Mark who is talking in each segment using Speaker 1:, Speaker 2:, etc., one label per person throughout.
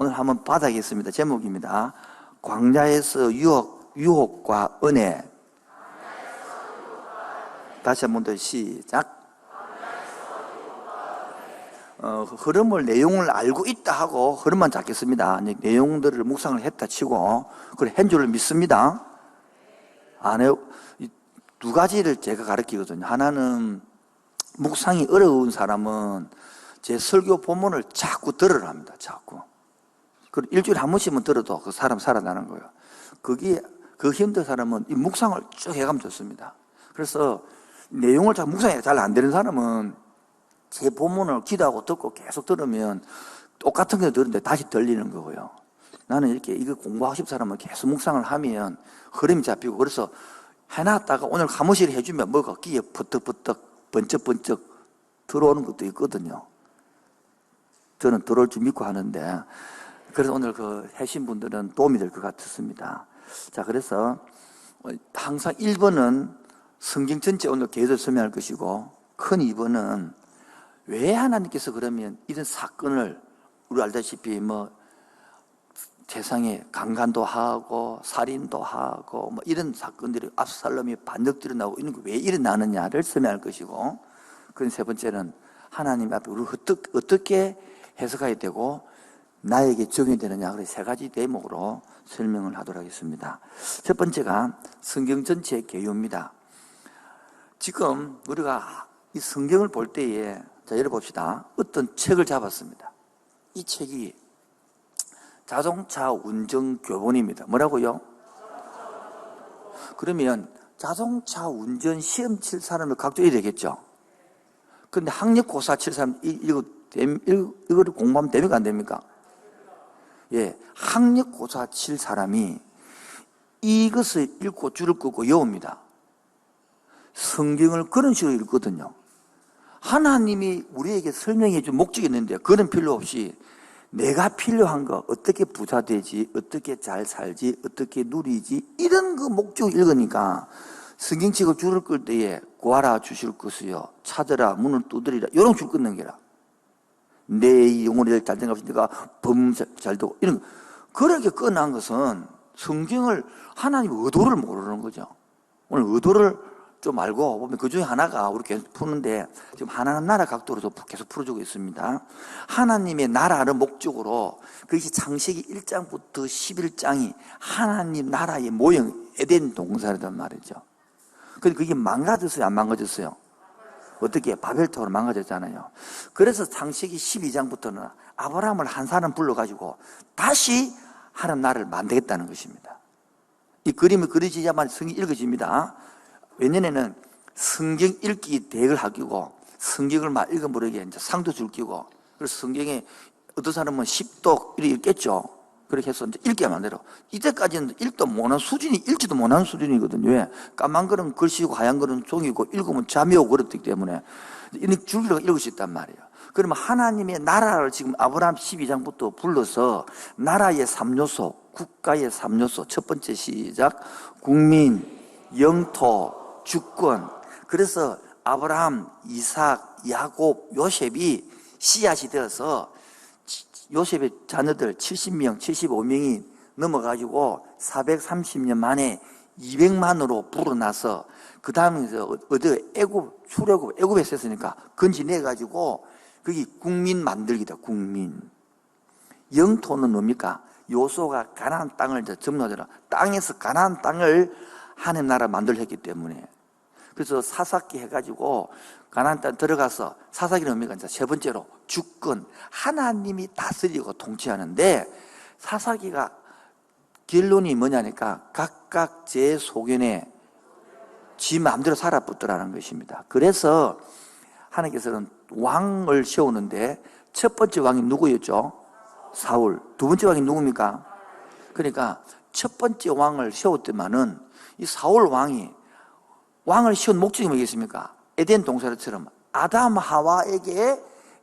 Speaker 1: 오늘 한번 받아야겠습니다. 제목입니다. 광야에서 유혹과 은혜. 다시 한 번 더 시작. 흐름을, 내용을 알고 있다 하고 흐름만 잡겠습니다. 내용들을 묵상을 했다 치고, 그래, 한 줄을 믿습니다. 안 해요. 두 가지를 제가 가르치거든요. 하나는, 묵상이 어려운 사람은 제 설교 본문을 자꾸 들으라 합니다. 자꾸. 일주일에 한 번씩만 들어도 그 사람 살아나는 거예요. 그 힘든 사람은 이 묵상을 쭉 해가면 좋습니다. 그래서 내용을 자꾸 묵상이 잘 안 되는 사람은 제 본문을 기도하고 듣고 계속 들으면 똑같은 거 들었는데 다시 들리는 거고요. 나는 이렇게 이거 공부하고 싶은 사람은 계속 묵상을 하면 흐름이 잡히고, 그래서 해놨다가 오늘 사무실에 해주면 뭐가 귀에 퍼뜩퍼뜩 번쩍번쩍 들어오는 것도 있거든요. 저는 들어올 줄 믿고 하는데, 그래서 오늘 그 하신 분들은 도움이 될 것 같습니다. 자, 그래서 항상 1번은 성경 전체 오늘 계속 설명할 것이고, 큰 2번은 왜 하나님께서 그러면 이런 사건을, 우리 알다시피 세상에 강간도 하고 살인도 하고 이런 사건들이, 압살롬이 반역들이 나오고 이런 게 왜 일어나느냐를 설명할 것이고, 그런 세 번째는 하나님 앞에 우리를 어떻게 해석해야 되고 나에게 적용이 되느냐, 그래서 세 가지 대목으로 설명을 하도록 하겠습니다. 첫 번째가 성경 전체의 개요입니다. 지금 우리가 이 성경을 볼 때에, 자, 열어봅시다. 어떤 책을 잡았습니다. 이 책이 자동차 운전 교본입니다. 뭐라고요? 그러면 자동차 운전 시험 칠 사람을 각도해야 되겠죠? 근데 학력고사 칠 사람, 이거를 공부하면 됩니까? 안 됩니까? 예, 학력고사 칠 사람이 이것을 읽고 줄을 끄고 외웁니다. 성경을 그런 식으로 읽거든요. 하나님이 우리에게 설명해 준 목적이 있는데 그런 필요 없이 내가 필요한 거, 어떻게 부자 되지, 어떻게 잘 살지, 어떻게 누리지, 이런 그 목적을 읽으니까 성경책을 줄을 끌 때에 구하라 주실 것이요, 찾으라 문을 두드리라, 이런 줄 끊는 게라. 내 영혼이 잘 된 것이니까 범잘 되고, 이런 거. 그렇게 끝난 것은 성경을, 하나님 의도를 모르는 거죠. 오늘 의도를 좀 알고 보면 그 중에 하나가 우리 계속 푸는데, 지금 하나님 나라 각도로 계속 풀어주고 있습니다. 하나님의 나라를 목적으로, 그것이 창세기 1장부터 11장이 하나님 나라의 모형, 에덴 동산이란 말이죠. 근데 그게 망가졌어요, 안 망가졌어요? 어떻게? 바벨탑으로 망가졌잖아요. 그래서 창세기 12장부터는 아브라함을 한 사람 불러가지고 다시 하나님 나라를 만들겠다는 것입니다. 이 그림이 그려지자마자 성경이 읽어집니다. 왜냐면은 성경 읽기 대회를 하기고, 성경을 막 읽어보려게 이제 상도 줄 끼고, 그래서 성경에 어떤 사람은 10독 이렇게 읽겠죠. 그렇게 해서 이제 읽게 만들어. 이때까지는 읽도 못한 수준이, 읽지도 못한 수준이거든요. 왜? 까만 거는 글씨고 하얀 거는 종이고 읽으면 잠이 오고 그렇기 때문에 줄기로 읽을 수 있단 말이에요. 그러면 하나님의 나라를 지금 아브라함 12장부터 불러서 나라의 3요소, 국가의 3요소, 첫 번째 시작, 국민, 영토, 주권. 그래서 아브라함, 이삭, 야곱, 요셉이 씨앗이 되어서 요셉의 자녀들 70명, 75명이 넘어가지고 430년 만에 200만으로 불어나서, 그 다음에 애굽에 있었으니까 건지내가지고 거기 국민 만들기다, 국민. 영토는 뭡니까? 요소가 가나안 땅을 점령하더라. 땅에서 가나안 땅을 하나님 나라 만들려 했기 때문에. 그래서 사사기 해가지고 가나안 땅 들어가서, 사사기는 뭡니까? 세 번째로 주권, 하나님이 다스리고 통치하는데, 사사기가 결론이 뭐냐니까 각각 제 소견에 지 마음대로 살아붙더라는 것입니다. 그래서 하나님께서는 왕을 세우는데 첫 번째 왕이 누구였죠? 사울. 두 번째 왕이 누굽니까? 그러니까 첫 번째 왕을 세웠더만은 이 사울 왕을 세운 목적이 뭐겠습니까? 에덴 동산처럼 아담 하와에게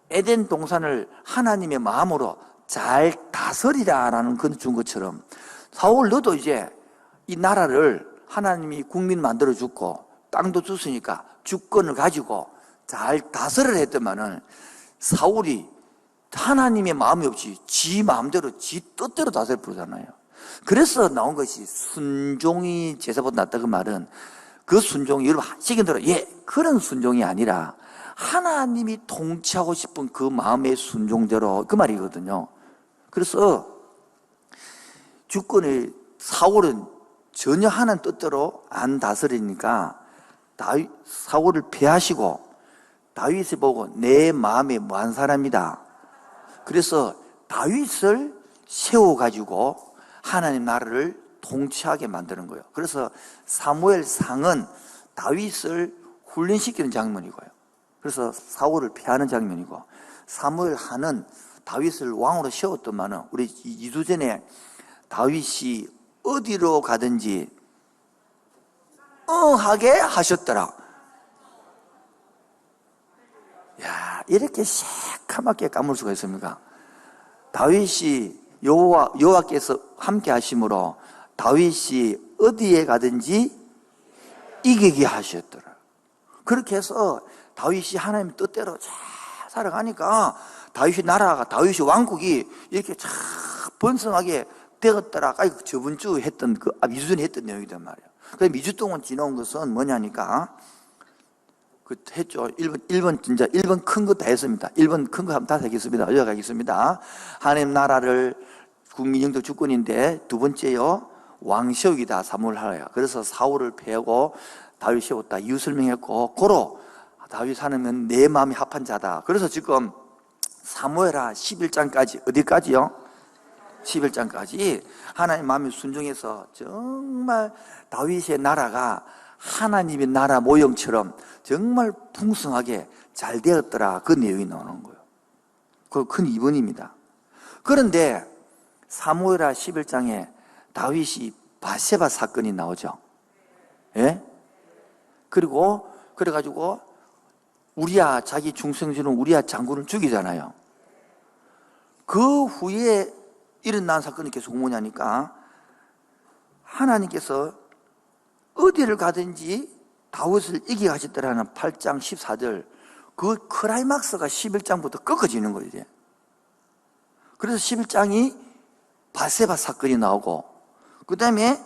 Speaker 1: 에덴 동산을 하나님의 마음으로 잘 다스리라라는 건 준 것처럼, 사울 너도 이제 이 나라를 하나님이 국민 만들어 줬고 땅도 줬으니까 주권을 가지고 잘 다스리라 했더만은 사울이 하나님의 마음이 없이 지 마음대로 지 뜻대로 다스려 부르잖아요. 그래서 나온 것이 순종이 제사보다 낫다 그 말은 그 순종이 여러분 하시긴 들어 그런 순종이 아니라 하나님이 통치하고 싶은 그 마음의 순종대로 그 말이거든요. 그래서 주권의 사울은 전혀 하나님 뜻대로 안 다스리니까 사울을 패하시고 다윗을 보고 내 마음에 뭐한 사람이다. 그래서 다윗을 세워가지고 하나님 나라를 통치하게 만드는 거예요. 그래서 사무엘상은 다윗을 훈련시키는 장면이고요. 그래서 사울을 패하는 장면이고, 사무엘하는 다윗을 왕으로 세웠더만은 우리 2주 전에 다윗이 어디로 가든지 하게 하셨더라. 야, 이렇게 새카맣게 까물 수가 있습니까? 다윗이 여호와께서 함께 하심으로 다윗이 어디에 가든지 이기게 하셨더라. 그렇게 해서 다윗이 하나님의 뜻대로 잘 살아가니까 다윗이 왕국이 이렇게 참 번성하게 되었더라. 저번 주 했던 그 2주 전에 했던 내용이란 말이에요. 그래서 2주 동안 지나온 것은 뭐냐니까 했죠. 1번 큰 거 다 했습니다. 1번 큰 거 한번 다 하겠습니다. 이어가겠습니다. 하나님 나라를 국민 영적 주권인데 두 번째요. 왕 세우기다. 사무엘하라요. 그래서 사울을 패하고 다윗 세웠다. 이유 설명했고, 고로 다윗 하나님은 내 마음이 합한 자다. 그래서 지금 사무엘하 11장까지 어디까지요? 11장까지 하나님 마음이 순종해서 정말 다윗의 나라가 하나님의 나라 모형처럼 정말 풍성하게 잘 되었더라. 그 내용이 나오는 거예요. 그 큰 이번입니다. 그런데 사무엘하 11장에 다윗이 바세바 사건이 나오죠. 예? 그래가지고 우리야 자기 중생주는 우리야 장군을 죽이잖아요. 그 후에 일어난 사건이 계속 뭐냐니까 하나님께서 어디를 가든지 다윗을 이기게 하셨더라는 8장 14절 그 클라이막스가 11장부터 꺾어지는 거예요. 이제. 그래서 11장이 바세바 사건이 나오고 그 다음에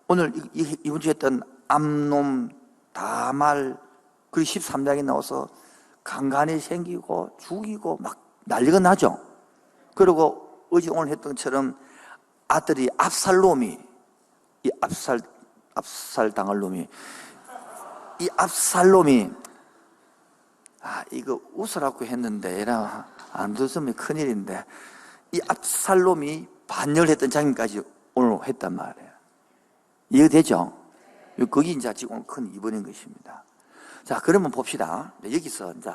Speaker 1: 오늘 이번 주에 했던 암놈 다말 그리고 13장이 나와서 강간이 생기고 죽이고 막 난리가 나죠. 그리고 어제 오늘 했던 것처럼 아들이 압살롬이 이 압살 당할 놈이 이 압살롬이 이거 웃으라고 했는데 얘랑 안 웃으면 큰일인데 이 압살롬이 반열했던 장면까지 오늘 했단 말이에요. 이해되죠? 거기 이제 지금 오늘 큰 이번인 것입니다. 자, 그러면 봅시다. 여기서 이제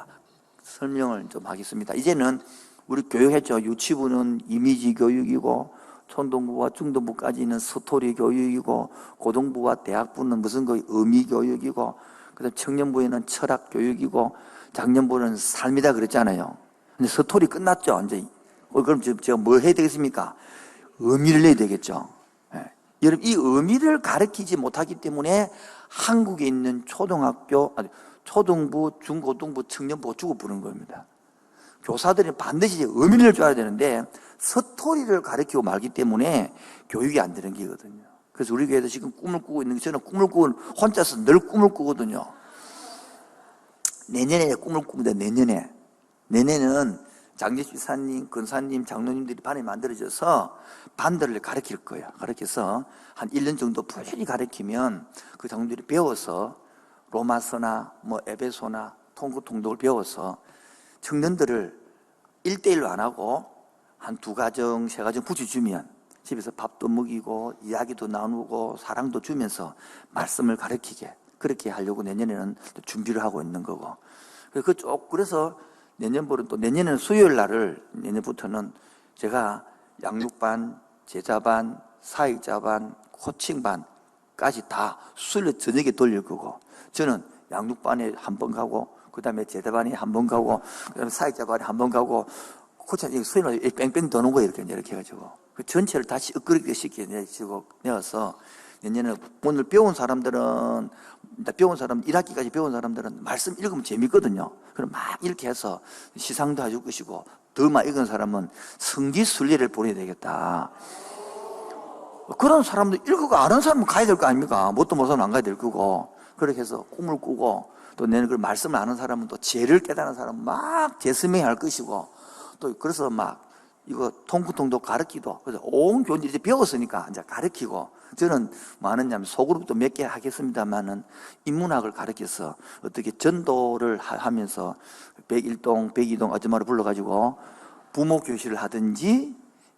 Speaker 1: 설명을 좀 하겠습니다. 이제는 우리 교육했죠. 유치부는 이미지 교육이고 초등부와 중등부까지는 스토리 교육이고 고등부와 대학부는 무슨 의미 교육이고 그다음 청년부에는 철학 교육이고 장년부는 삶이다 그랬잖아요. 근데 스토리 끝났죠. 이제 그럼 제가 뭐 해야 되겠습니까? 의미를 내야 되겠죠. 예. 여러분 이 의미를 가르치지 못하기 때문에 한국에 있는 초등부, 중고등부, 청년부가 죽어 부르는 겁니다. 교사들이 반드시 의미를 줘야 되는데 스토리를 가르치고 말기 때문에 교육이 안 되는 게거든요. 그래서 우리 교회도 지금 꿈을 꾸고 있는 게 저는 꿈을 꾸고 혼자서 늘 꿈을 꾸거든요. 내년에 꿈을 꿉니다. 내년에는 장례집사님, 근사님, 장로님들이 반에 만들어져서 반들을 가르칠 거예요. 가르쳐서 한 1년 정도 부지런히 가르치면 그 장로님들이 배워서 로마서나 에베소나 통독을 배워서 청년들을 1대1로 안 하고 한 2가정, 3가정 붙여주면 집에서 밥도 먹이고 이야기도 나누고 사랑도 주면서 말씀을 가르치게 그렇게 하려고 내년에는 또 준비를 하고 있는 거고 그래서 내년에는 수요일 날을 내년부터는 제가 양육반, 제자반, 사역자반, 코칭반까지 다 수요일 저녁에 돌릴 거고 저는 양육반에 한 번 가고 그 다음에 제자반에 한 번 가고 그 다음에 사역자반에 한 번 가고 코칭 수요일 날 뺑뺑 도는 거예요. 이렇게 해가지고 그 전체를 다시 엇그리게 시켜내서 내년에 오늘 배운 사람들은 1학기까지 배운 사람들은 말씀 읽으면 재밌거든요. 그럼 막 이렇게 해서 시상도 해줄 것이고 더 많이 읽은 사람은 성지순례를 보내야 되겠다. 그런 사람들 읽고 아는 사람은 가야 될 거 아닙니까? 뭣도 못하면 안 가야 될 거고. 그렇게 해서 꿈을 꾸고, 또 내는 그 말씀을 아는 사람은 또 죄를 깨달은 사람은 막 재설명할 것이고, 또 그래서 막 이거 통구통도 가르치고, 그래서 온 교인들이 이제 배웠으니까 이제 가르치고, 저는 뭐 하느냐면 소그룹도 몇 개 하겠습니다만은 인문학을 가르쳐서 어떻게 전도를 하면서 101동, 102동 아줌마를 불러가지고 부모 교실을 하든지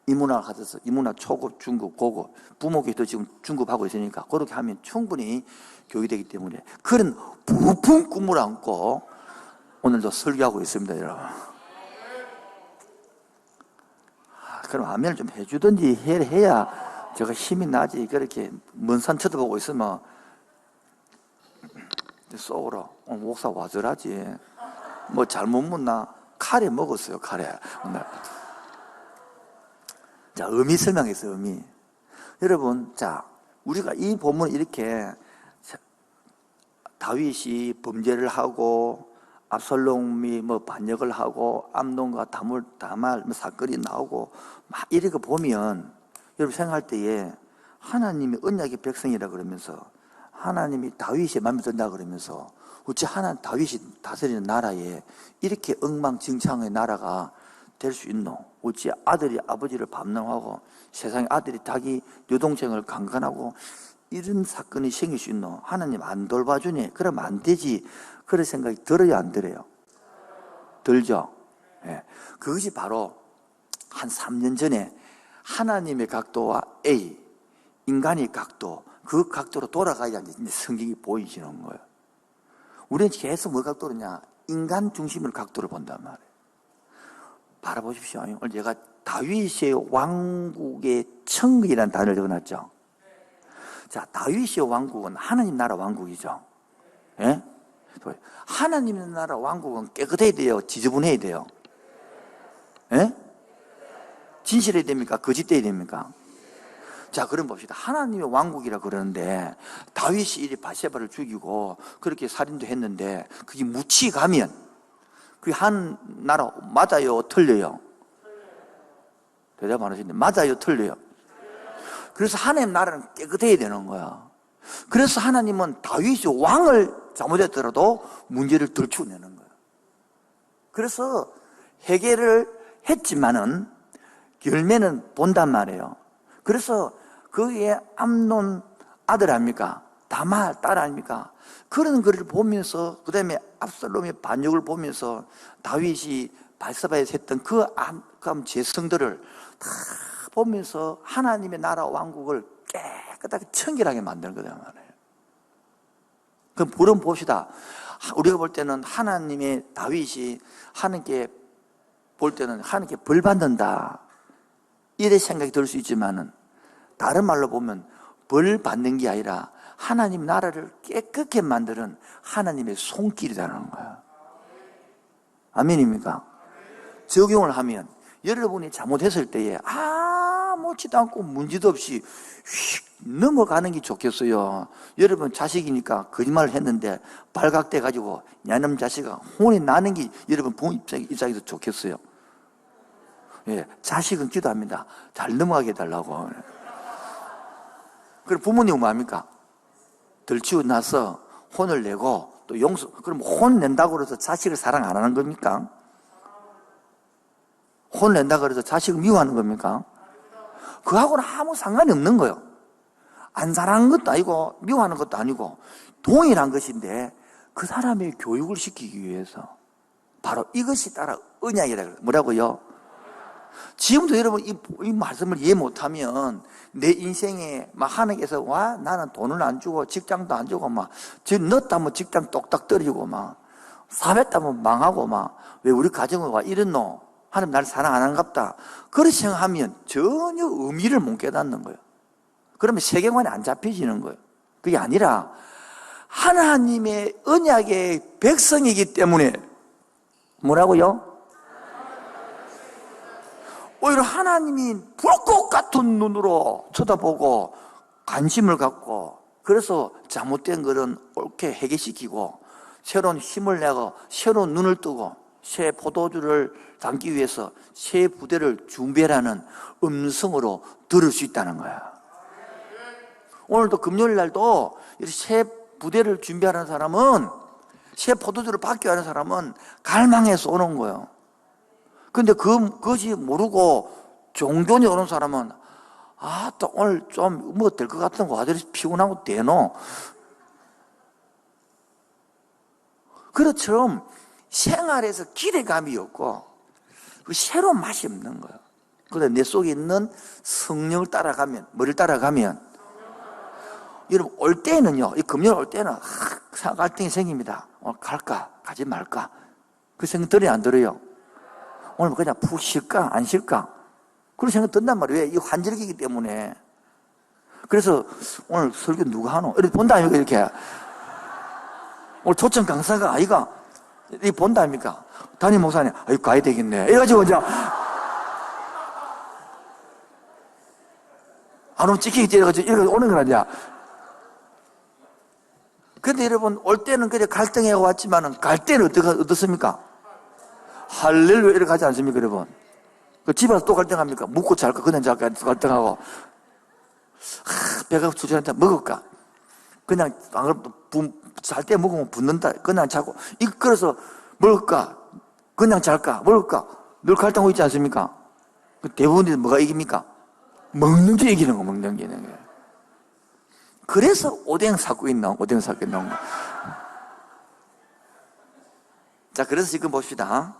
Speaker 1: 인문학을 하셔서 인문학 초급, 중급, 고급, 부모 교실도 지금 중급하고 있으니까 그렇게 하면 충분히 교육되기 때문에 그런 부푼 꿈을 안고 오늘도 설교하고 있습니다, 여러분. 그럼 아멘을 좀 해주든지 해야 제가 힘이 나지. 그렇게 먼 산 쳐다보고 있으면 쏘으로 목사 와절하지. 뭐 잘못 묻나? 카레 먹었어요, 카레. 자, 의미 설명했어요, 의미. 여러분, 자, 우리가 이 본문 이렇게 다윗이 범죄를 하고 압살롬이 뭐 반역을 하고 암논과 다말 사건이 나오고 막 이렇게 보면 여러분 생각할 때에 하나님이 언약의 백성이라 그러면서 하나님이 다윗이 마음에 든다 그러면서 어찌 다윗이 다스리는 나라에 이렇게 엉망진창의 나라가 될 수 있노? 어찌 아들이 아버지를 반명하고 세상에 아들이 자기 여동생을 강간하고 이런 사건이 생길 수 있노? 하나님 안 돌봐주니? 그러면 안 되지. 그런 생각이 들어요, 안 들어요? 들죠? 예. 그것이 바로 한 3년 전에 하나님의 각도와 A, 인간의 각도, 그 각도로 돌아가야 이제 성경이 보이시는 거예요. 우리는 계속 뭐 각도로냐? 인간 중심으로 각도를 본단 말이에요. 바라보십시오. 오늘 제가 다윗의 왕국의 천국이라는 단어를 적어놨죠. 자, 다윗의 왕국은 하나님 나라 왕국이죠. 예? 하나님 나라 왕국은 깨끗해야 돼요? 지저분해야 돼요? 예? 진실해야 됩니까? 거짓돼야 됩니까? 자, 그럼 봅시다. 하나님의 왕국이라 그러는데 다윗이 이 바세바를 죽이고 그렇게 살인도 했는데 그게 묻히 가면 그게 한 나라 맞아요? 틀려요? 대답 안 하시는데 맞아요? 틀려요? 그래서 하나님 나라는 깨끗해야 되는 거야. 그래서 하나님은 다윗이 왕을 잘못했더라도 문제를 들추어내는 거야. 그래서 해결을 했지만은 열매는 본단 말이에요. 그래서 그의 암논 아들 아닙니까? 다말 딸 아닙니까? 그런 글을 보면서 그 다음에 압살롬의 반역을 보면서 다윗이 바세바에 했던 그 암 죄성들을 다 보면서 하나님의 나라 왕국을 깨끗하게 청결하게 만드는 거란 말이에요. 그럼 그럼 봅시다. 우리가 볼 때는 하나님의 다윗이 하나님께 볼 때는 하나님께 벌 받는다 이래 생각이 들 수 있지만은 다른 말로 보면 벌 받는 게 아니라 하나님 나라를 깨끗게 만드는 하나님의 손길이라는 거야. 아멘입니까? 적용을 하면 여러분이 잘못했을 때에 아무렇지도 않고 문제도 없이 휙 넘어가는 게 좋겠어요. 여러분 자식이니까 거짓말을 했는데 발각돼 가지고 야놈 자식아 혼이 나는 게 여러분 부모 입장에서 좋겠어요. 예, 자식은 기도합니다. 잘 넘어가게 해달라고. 그럼 부모님은 뭐합니까? 들치고 나서 혼을 내고 또 용서, 그럼 혼 낸다고 해서 자식을 사랑 안 하는 겁니까? 혼 낸다고 해서 자식을 미워하는 겁니까? 그하고는 아무 상관이 없는 거예요. 안 사랑하는 것도 아니고 미워하는 것도 아니고 동일한 것인데 그 사람의 교육을 시키기 위해서 바로 이것이 따라 언약이라 그래요. 뭐라고요? 지금도 여러분 이 말씀을 이해 못하면 내 인생에 막 하나님께서 와 나는 돈을 안 주고 직장도 안 주고 막 넣었다면 직장 똑딱 떨어지고 막 사업했다면 망하고 막 왜 우리 가정은 와 이랬노? 하나님 나를 사랑 안 한갑다. 그렇게 생각하면 전혀 의미를 못 깨닫는 거예요. 그러면 세계관이 안 잡혀지는 거예요. 그게 아니라 하나님의 언약의 백성이기 때문에 뭐라고요? 오히려 하나님이 불꽃 같은 눈으로 쳐다보고 관심을 갖고 그래서 잘못된 것은 옳게 해결시키고 새로운 힘을 내고 새로운 눈을 뜨고 새 포도주를 담기 위해서 새 부대를 준비하라는 음성으로 들을 수 있다는 거야. 오늘도 금요일 날도 새 부대를 준비하는 사람은, 새 포도주를 받기 위한 사람은 갈망해서 오는 거예요. 근데 그것이 모르고 종교에 오는 사람은 또 오늘 좀 뭐 될 것 같은 거 아저씨 피곤하고 대노. 그렇처럼 생활에서 기대감이 없고 그 새로운 맛이 없는 거예요. 그런데 내 속에 있는 성령을 따라가면, 뭐를 따라가면, 여러분 올 때는요, 이 금요일 올 때는 갈등이 생깁니다. 오늘 갈까 가지 말까, 그 생각 들어요 안 들어요? 오늘 그냥 푹 쉴까 안 쉴까, 그런 생각 든단 말이에요. 왜? 이 환절기이기 때문에. 그래서 오늘 설교 누가 하노? 이렇게 본다 아닙니까? 이렇게 오늘 초청 강사가 아이가 이렇게 본다 아닙니까? 담임 목사님 가야 되겠네 이래가지고 이제 안 오면 찍히겠지 이래가지고 이렇게 오는 건 아니야. 근데 여러분 올 때는 그래 갈등해 왔지만은 갈 때는 어떻습니까? 할렐루야 이렇게 하지 않습니까 여러분? 그 집에 와서 또 갈등합니까? 묵고 잘까 그냥 잘까 갈등하고, 배가 주저한테 먹을까? 그냥 잘 때 먹으면 붓는다. 그냥 자고 그래서 먹을까? 그냥 잘까? 먹을까? 늘 갈등하고 있지 않습니까? 대부분이 뭐가 이깁니까? 먹는 게 이기는 거, 먹는 게 이기는 거. 그래서 오뎅 사건이 나온 거. 자, 그래서 지금 봅시다.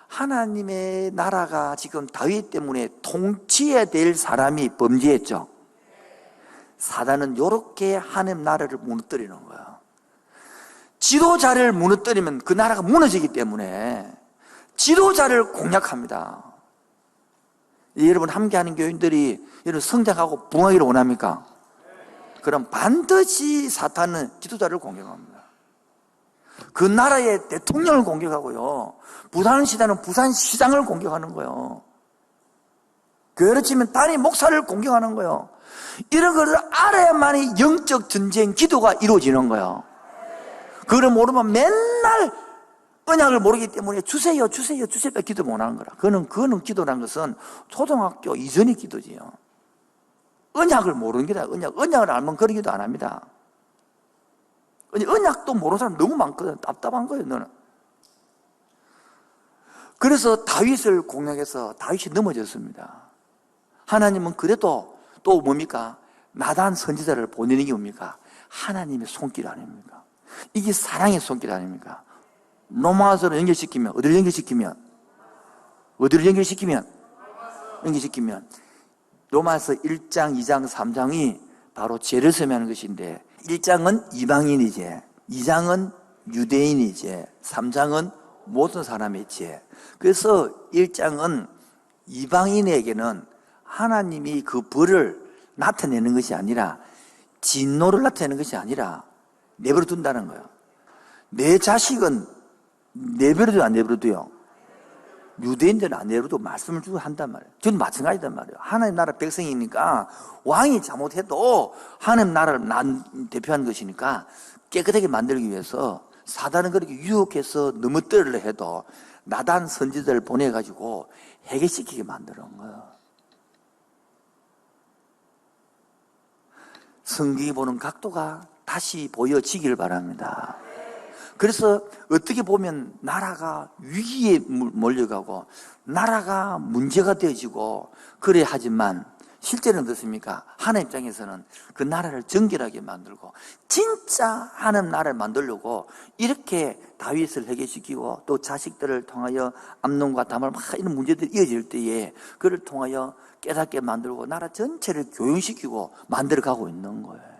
Speaker 1: 하나님의 나라가 지금 다윗 때문에 통치해야 될 사람이 범죄했죠. 사단은 이렇게 하나님 나라를 무너뜨리는 거야. 지도자를 무너뜨리면 그 나라가 무너지기 때문에 지도자를 공략합니다. 여러분 함께하는 교인들이 여러분 성장하고 부흥하기를 원합니까? 그럼 반드시 사탄은 지도자를 공격합니다. 그 나라의 대통령을 공격하고요, 부산시장은 부산시장을 공격하는 거예요. 교회를 치면 단임 목사를 공격하는 거예요. 이런 것을 알아야만이 영적 전쟁 기도가 이루어지는 거예요. 그걸 모르면 맨날 언약을 모르기 때문에 주세요 기도 못하는 거라. 그거는 기도라는 것은 초등학교 이전의 기도지요. 언약을 모르는 게다. 언약을 알면 그런 기도 안 합니다. 언약도 모르는 사람 너무 많거든. 답답한 거예요, 너는. 그래서 다윗을 공략해서 다윗이 넘어졌습니다. 하나님은 그래도 또 뭡니까? 나단 선지자를 보내는 게 뭡니까? 하나님의 손길 아닙니까? 이게 사랑의 손길 아닙니까? 로마서를 연결시키면, 어디를 연결시키면 로마서 1장, 2장, 3장이 바로 죄를 세면하는 것인데, 1장은 이방인의 죄, 2장은 유대인의 죄, 3장은 모든 사람의 죄. 그래서 1장은 이방인에게는 하나님이 그 벌을 나타내는 것이 아니라, 진노를 나타내는 것이 아니라 내버려 둔다는 거예요. 내 자식은 내버려도 안 내버려도요, 유대인들은 안 내버려도 말씀을 주고 한단 말이에요. 저는 마찬가지단 말이에요. 하나님 나라 백성이니까 왕이 잘못해도 하나님 나라를 대표하는 것이니까 깨끗하게 만들기 위해서 사단은 그렇게 유혹해서 넘어뜨리려 해도 나단 선지자를 보내가지고 해결시키게 만드는 거예요. 성경이 보는 각도가 다시 보여지길 바랍니다. 그래서 어떻게 보면 나라가 위기에 몰려가고 나라가 문제가 되어지고 그래야 하지만 실제는 어떻습니까? 하나님 입장에서는 그 나라를 정결하게 만들고 진짜 하나님 나라를 만들려고 이렇게 다윗을 해결시키고 또 자식들을 통하여 암논과 다말 막 이런 문제들이 이어질 때에 그를 통하여 깨닫게 만들고 나라 전체를 교육시키고 만들어가고 있는 거예요.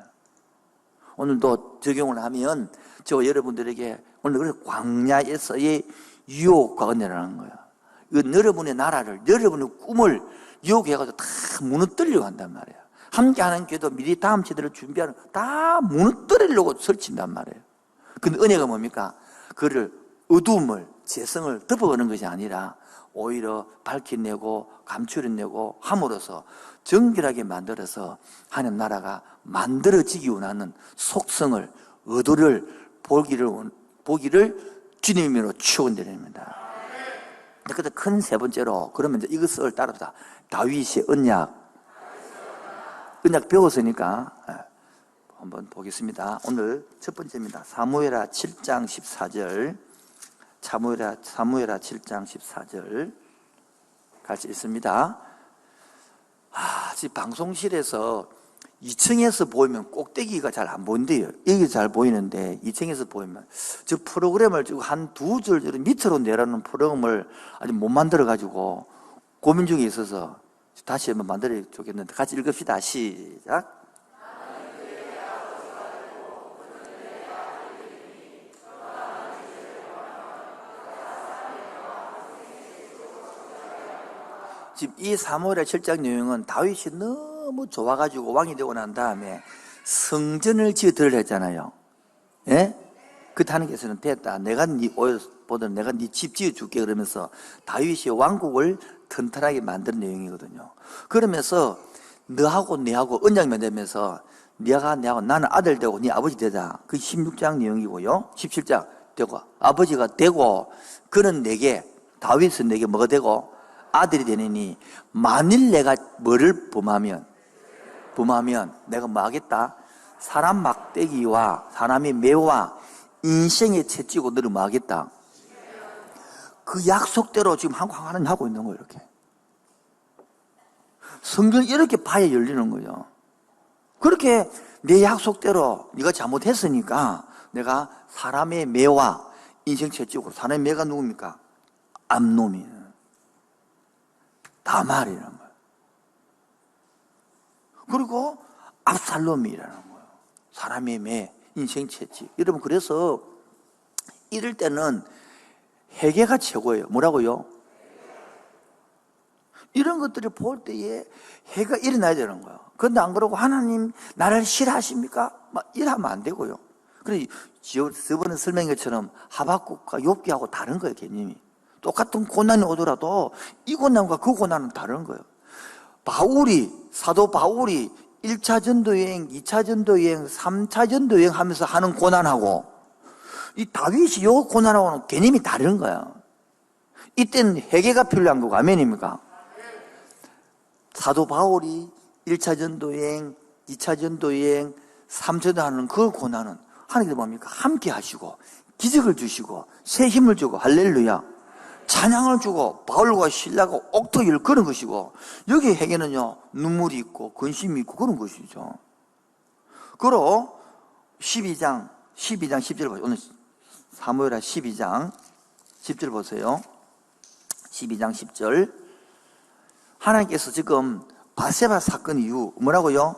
Speaker 1: 오늘도 적용을 하면 저 여러분들에게 오늘 그래서 광야에서의 유혹과 은혜라는 거예요. 이건 여러분의 나라를, 여러분의 꿈을 유혹해가지고 다 무너뜨리려고 한단 말이에요. 함께하는 교회도 미리 다음 세대를 준비하는, 다 무너뜨리려고 설친단 말이에요. 근데 은혜가 뭡니까? 그를 어두움을, 재성을 덮어가는 것이 아니라 오히려 밝혀내고 감추려내고 함으로써 정결하게 만들어서 하나님 나라가 만들어지기 원하는 속성을, 의도를 보기를 주님으로 축원드립니다. 그때 큰 세 번째로, 그러면 이제 이것을 따라서 다윗의 언약 배웠으니까 한번 보겠습니다. 오늘 첫 번째입니다. 사무엘하 7장 14절. 사무엘하 7장 14절 같이 읽습니다. 지금 방송실에서 2층에서 보이면 꼭대기가 잘 안 보인대요. 여기 잘 보이는데 2층에서 보이면 저 프로그램을 지금 한 두 줄 밑으로 내려놓은 프로그램을 아직 못 만들어가지고 고민 중에 있어서 다시 한번 만들어 주겠는데 같이 읽읍시다. 시작. 지금 이 사무엘하 7장 내용은 다윗이 너무 좋아가지고 왕이 되고 난 다음에 성전을 지어드리려 했잖아요. 예? 그 하나님께서는 됐다. 내가 네 오해보다 내가 네 집 지어줄게 그러면서 다윗이 왕국을 튼튼하게 만든 내용이거든요. 그러면서 너하고 내하고 언약 맺으면서 네가 내하고 나는 아들 되고 네 아버지 되자. 그 16장 내용이고요. 17장 되고 아버지가 되고 그는 내게 다윗은 내게 뭐가 되고 아들이 되느니 만일 내가 뭐를 범하면 내가 뭐 하겠다? 사람 막대기와 사람의 매와 인생의 채찍고 너를 뭐 하겠다? 그 약속대로 지금 하나님 하고 있는 거예요. 이렇게 성경을 이렇게 봐야 열리는 거예요. 그렇게 내 약속대로 네가 잘못했으니까 내가 사람의 매와 인생 채찍으로. 사람의 매가 누굽니까? 암놈이에요. 다말이라는 거예요. 그리고 압살롬이라는 거예요. 사람의 매, 인생 채찍. 여러분, 그래서 이럴 때는 회개가 최고예요. 뭐라고요? 이런 것들을 볼 때에 회개가 일어나야 되는 거예요. 그런데 안 그러고 하나님 나를 싫어하십니까? 막 이러면 안 되고요. 그래, 저번에 설명한 것처럼 하박국과 욥기하고 다른 거예요, 개념이. 똑같은 고난이 오더라도 이 고난과 그 고난은 다른 거예요. 사도 바울이 1차 전도여행, 2차 전도여행, 3차 전도여행 하면서 하는 고난하고 이 다윗이 이 고난하고는 개념이 다른 거야. 이때는 회개가 필요한 거고, 아멘입니까? 사도 바울이 1차 전도여행, 2차 전도여행, 3차 전도하는 그 고난은 하나님께서 뭡니까? 함께 하시고 기적을 주시고 새 힘을 주고 할렐루야. 찬양을 주고 바울과 신라가 옥토기를 그런 것이고, 여기 회개는요 눈물이 있고 근심이 있고 그런 것이죠. 그리고 12장 10절 보세요. 오늘 사무엘하 12장 10절 보세요. 12장 10절. 하나님께서 지금 바세바 사건 이후 뭐라고요?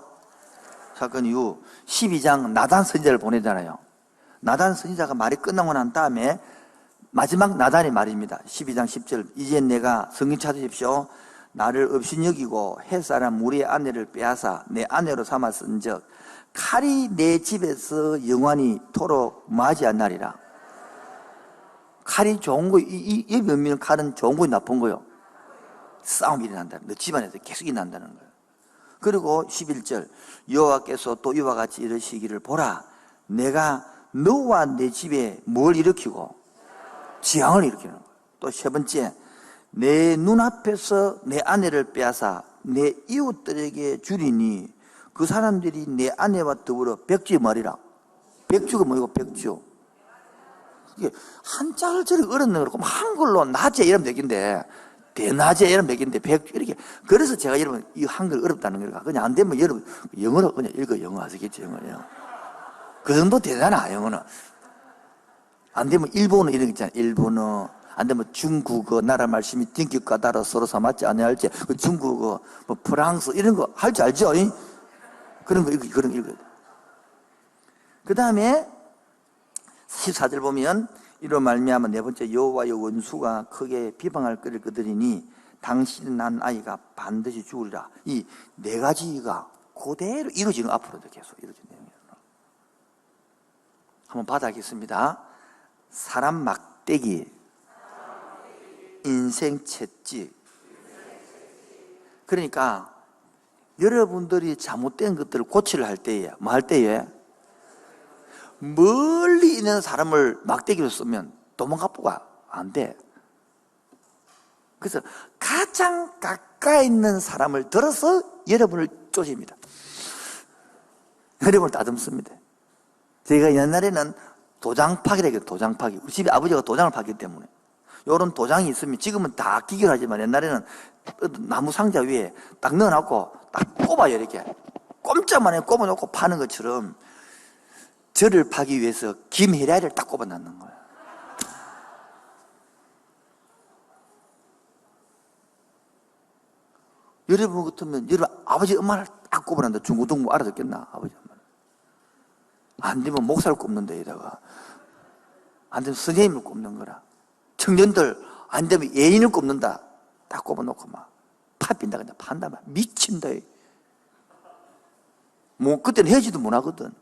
Speaker 1: 사건 이후 12장 나단 선지자를 보내잖아요. 나단 선지자가 말이 끝나고 난 다음에 마지막 나단의 말입니다. 12장 10절. 이제 내가 성경 찾으십시오. 나를 없인 여기고 햇사람 우리의 아내를 빼앗아 내 아내로 삼았은즉 칼이 내 집에서 영원히 토록 마지 않나리라. 칼이 좋은 거, 이 면밀한 칼은 좋은 거요, 나쁜 거요? 싸움이 일어난다. 너 집안에서 계속 일어난다는 거예요. 그리고 11절. 여호와께서 또 이와 같이 이르시기를 보라. 내가 너와 내 집에 뭘 일으키고 지향을 일으키는 거예요. 또 세 번째, 내 눈앞에서 내 아내를 빼앗아 내 이웃들에게 주리니 그 사람들이 내 아내와 더불어 백주의 말이라. 백주가 뭐고 백주. 이게 한자를 저렇게 어렵는 거고 한글로 낮에 이러면 되겠는데 대낮에 이러면 되겠는데 백주 이렇게. 그래서 제가 여러분 이 한글 어렵다는 거니까 그냥 안 되면 여러분 영어로 그냥 읽어. 영어 아시겠죠? 영어요. 그 정도 되잖아. 영어는. 안 되면 일본어 이런 거 있잖아요. 일본어. 안 되면 중국어, 나라 말씀이 딩격과 따라 서로 삼았지 않아야 할지. 그 중국어, 뭐 프랑스 이런 거 할 줄 알죠? 그런 거 읽어야 돼. 그 다음에 14절 보면 이로 말미암아 네 번째 여호와의 원수가 크게 비방할 거릴 그들이니 당신은 난 아이가 반드시 죽으리라. 이 네 가지가 그대로 이루어지는, 앞으로도 계속 이루어지는 내용이에요. 한번 받아보겠습니다. 사람 막대기, 인생 채찍. 그러니까 여러분들이 잘못된 것들을 고치려 할 때에 뭐 할 때에 멀리 있는 사람을 막대기로 쓰면 도망가쁘가 안 돼. 그래서 가장 가까이 있는 사람을 들어서 여러분을 쪼집니다. 여러분을 다듬습니다. 제가 옛날에는 도장파기라고 해요. 도장파기. 우리 집에 아버지가 도장을 파기 때문에 이런 도장이 있으면 지금은 다 기계하지만 옛날에는 나무 상자 위에 딱 넣어놓고 딱 꼽아요. 이렇게 꼼짝만 해 꼽아놓고 파는 것처럼 저를 파기 위해서 김혜라를 딱 꼽아놨는 거예요. 여러분 같으면 여러분 아버지 엄마를 딱 꼽아놨는데 중고등부 알아듣겠나? 아버지 엄마를. 안 되면 목사를 꼽는데 여기다가 안 되면 선생님을 꼽는 거라. 청년들 안 되면 예인을 꼽는다. 딱 꼽아놓고 막 파빈다 그냥 판다 막 미친다. 뭐 그때는 해지도 못하거든.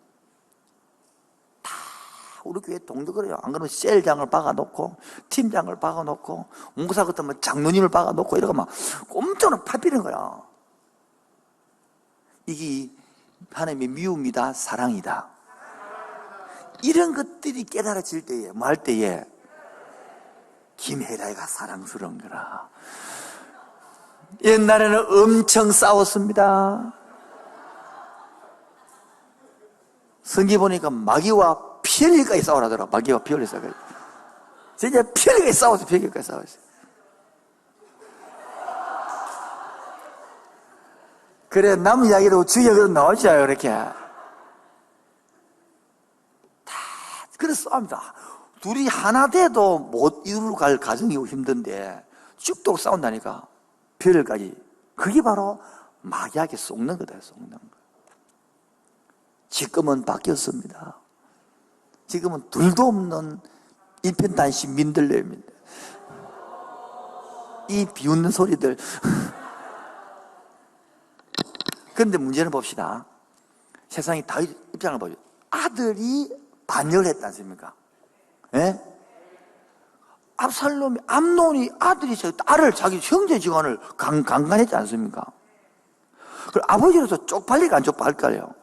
Speaker 1: 다 우리 교회 동료그래요. 안 그러면 셀장을 박아놓고 팀장을 박아놓고 목사 같으면 장로님을 박아놓고 이러고 막 꼼짝으로 파비는 거야. 이게 하나님의 미움이다 사랑이다. 이런 것들이 깨달아질 때에 뭐 할 때에 김혜라이가 사랑스러운 거라. 옛날에는 엄청 싸웠습니다. 성기 보니까 마귀와 피 흘릴까지 싸우라더라. 마귀와 피 흘릴 싸우고 진짜 피 흘릴까지 싸웠어. 피 흘릴까지 싸웠어. 그래 남 이야기로 주역으로 나오죠. 이렇게 다 그래서 싸웁니다. 둘이 하나 돼도 못 이루갈 가정이 힘든데 죽도록 싸운다니까. 별까지. 그게 바로 마귀에게 속는 거다. 속는 거. 지금은 바뀌었습니다. 지금은 둘도 없는 일편단심 민들레입니다. 이 비웃는 소리들. 그런데 문제는 봅시다. 세상이 다윗 입장을 보죠. 아들이 반역을 했지 않습니까? 예? 압살롬이, 암논이 아들이 딸을 자기 형제 지간을 강간했지 않습니까? 그 아버지로서 쪽팔리가 안 쪽팔릴까요?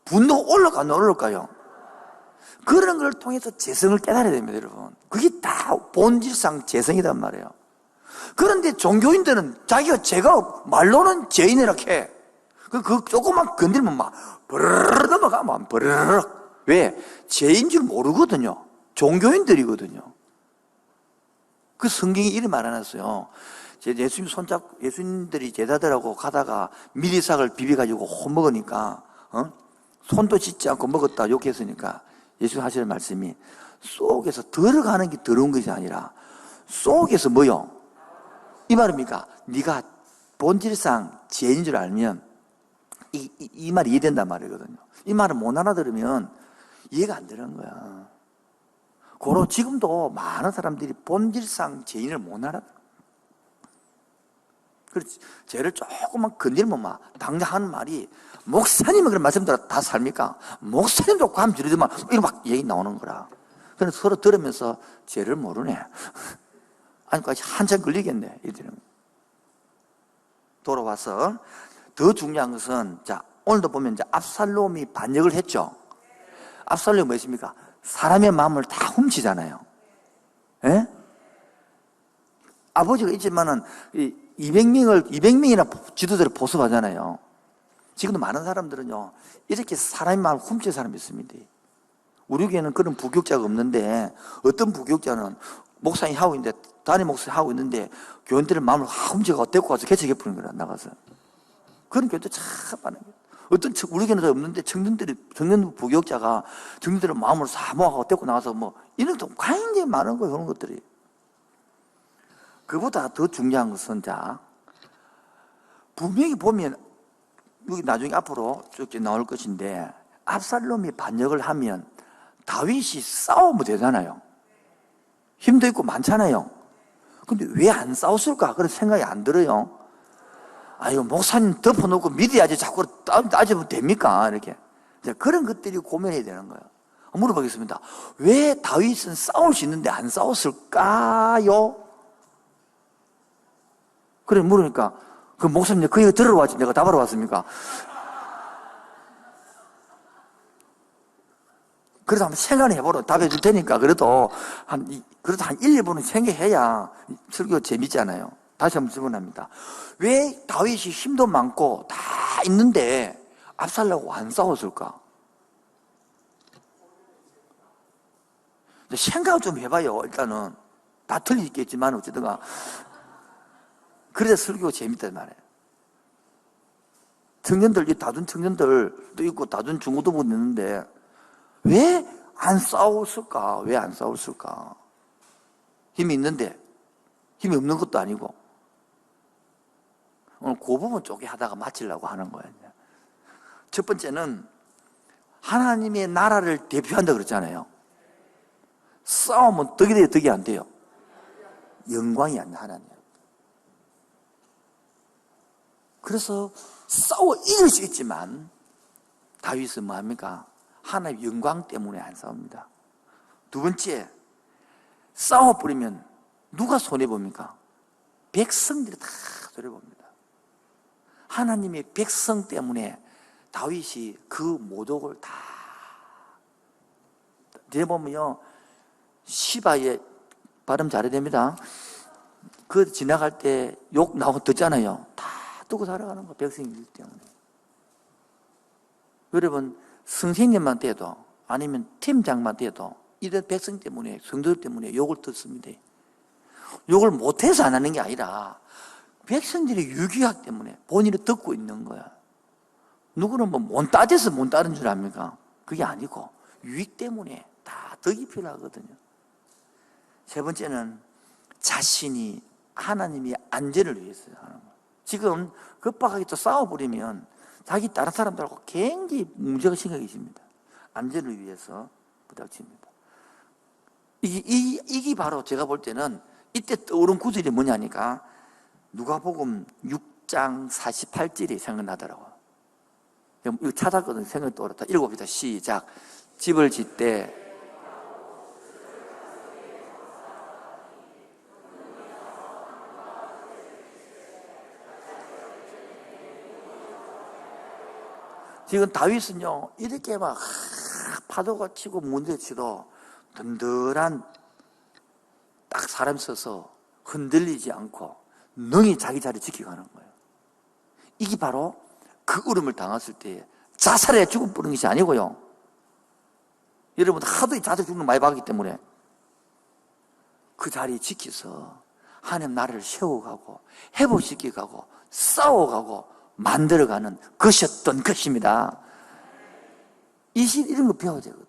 Speaker 1: 분노가 올라가 안 올라갈까요? 그런 걸 통해서 재성을 깨달아야 됩니다, 여러분. 그게 다 본질상 재성이란 말이에요. 그런데 종교인들은 자기가 죄가 말로는 죄인이라 해. 그 조금만 건들면 막 버르르 넘어가면 버르르. 왜? 죄인 줄 모르거든요. 종교인들이거든요. 그 성경이 이리 말해놨어요. 예수님 손잡고 예수님들이 제자들하고 가다가 미리삭을 비벼가지고 혼 먹으니까 손도 씻지 않고 먹었다 욕했으니까 예수님 하시는 말씀이 속에서 들어가는 게 더러운 것이 아니라 속에서 뭐요? 이 말입니까? 네가 본질상 죄인 줄 알면 이 말이 이해된단 말이거든요. 이 말을 못 알아들으면 이해가 안 되는 거야. 고로 지금도 많은 사람들이 본질상 죄인을 못 알아들어. 그렇지. 죄를 조금만 건들면 막 당장 하는 말이 목사님은 그런 말씀대로 다 삽니까? 목사님도 감 지르더만 이거 막 얘기 나오는 거라. 그래서 서로 들으면서 죄를 모르네. 아니까지 한참 걸리겠네. 이들은. 돌아와서 더 중요한 것은 자 오늘도 보면 이제 압살롬이 반역을 했죠. 압살롬이 뭐였습니까? 사람의 마음을 다 훔치잖아요. 예? 아버지가 있지만은 200명이나 지도자를 보습하잖아요. 지금도 많은 사람들은요, 이렇게 사람의 마음을 훔칠 사람이 있습니다. 우리 교회는 그런 부교육자가 없는데, 어떤 부교육자는 목사님 하고 있는데, 담임 목사님 하고 있는데, 교인들의 마음을 훔쳐가고 데리고 가서 개척해 버리는 거라, 나가서. 그런 교회도 참 많아요. 어떤, 우리 교회는 없는데, 청년부 부교육자가 청년들의 마음을 사모하고 데리고 나가서 뭐, 이런 것도 굉장히 많은 거예요, 그런 것들이. 그보다 더 중요한 것은, 자, 분명히 보면, 여기 나중에 앞으로 쭉 나올 것인데, 압살롬이 반역을 하면 다윗이 싸우면 되잖아요. 힘도 있고 많잖아요. 근데 왜 안 싸웠을까? 그런 생각이 안 들어요. 이거 목사님 덮어놓고 믿어야지 자꾸 따지면 됩니까? 이렇게. 그런 것들이 고민해야 되는 거예요. 물어보겠습니다. 왜 다윗은 싸울 수 있는데 안 싸웠을까요? 그래, 물으니까, 그 목사님, 그 얘기 들으러 왔지. 내가 답하러 왔습니까? 그래도 한번 생각을 해보라. 답해 줄 테니까. 그래도 한 1, 2분은 생각해야 설교 재밌잖아요. 다시 한번 질문합니다. 왜 다윗이 힘도 많고 다 있는데 압살롬하고 안 싸웠을까? 생각을 좀 해봐요. 일단은 다 틀리겠지만 어쨌든 그래서 설교가 재밌단 말이에요. 청년들, 이 다둔 청년들도 있고 다둔 중고등부 있는데 왜 안 싸웠을까? 왜 안 싸웠을까? 힘이 있는데 힘이 없는 것도 아니고. 오늘 그 부분 쪽에 하다가 마치려고 하는 거예요. 첫 번째는 하나님의 나라를 대표한다 그랬잖아요. 싸우면 덕이 돼요, 덕이 안 돼요? 영광이 안 나, 하나님. 그래서 싸워 이길 수 있지만 다윗은 뭐합니까? 하나님의 영광 때문에 안 싸웁니다. 두 번째, 싸워버리면 누가 손해봅니까? 백성들이 다 손해봅니다. 하나님의 백성 때문에 다윗이 그 모독을 다 내보면요, 시바의 발음 잘해야 됩니다. 그 지나갈 때 욕 나오고 듣잖아요. 다 듣고 살아가는 거, 백성이기 때문에. 여러분, 선생님한테도 아니면 팀장한테도 이런 백성 때문에, 성도들 때문에 욕을 듣습니다. 욕을 못해서 안 하는 게 아니라 백성들의 유기학 때문에 본인이 듣고 있는 거야. 누구는 뭐 못 따져서 못 따른 줄 압니까? 그게 아니고 유익 때문에 다 덕이 필요하거든요. 세 번째는 자신이 하나님의 안전을 위해서 하는 거예요. 지금 급박하게 또 싸워버리면 자기 다른 사람들하고 굉장히 문제가 심각해집니다. 안전을 위해서 부닥칩니다. 이게 바로 제가 볼 때는 이때 떠오른 구절이 뭐냐니까 누가복음 6장 48절이 생각나더라고요. 이거 찾았거든요. 생각이 떠오르다. 읽어봅시다. 시작. 집을 짓되 지금 다윗은요, 이렇게 막 파도가 치고 문제 치도 든든한 딱 사람 써서 흔들리지 않고 능히 자기 자리 지켜가는 거예요. 이게 바로 그 울음을 당했을 때 자살에 죽음 뿌는 것이 아니고요. 여러분 하도 자살 죽는 거 많이 봤기 때문에 그 자리 지켜서 하나님 나라를 세워가고 회복시켜가고 싸워가고 만들어가는 것이었던 것입니다. 이런 거 배워야 되거든.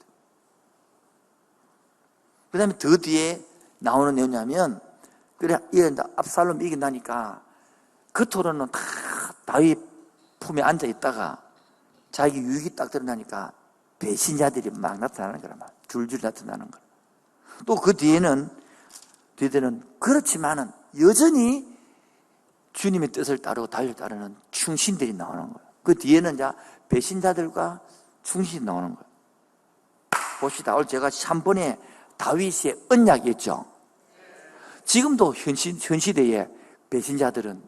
Speaker 1: 그 다음에 더 뒤에 나오는 내용이냐면, 그래, 압살롬 이긴다니까, 겉으로는 다 다윗 품에 앉아 있다가, 자기 유익이 딱 드러나니까, 배신자들이 막 나타나는 거란 말이야. 줄줄 나타나는 거야. 또 그 뒤에는, 그렇지만은, 여전히 주님의 뜻을 따르고 달려 따르는 충신들이 나오는 거예요. 그 뒤에는 이제 배신자들과 충신이 나오는 거예요. 봅시다. 오늘 제가 3번에 다윗의 언약이 있죠. 지금도 현 시대에 배신자들은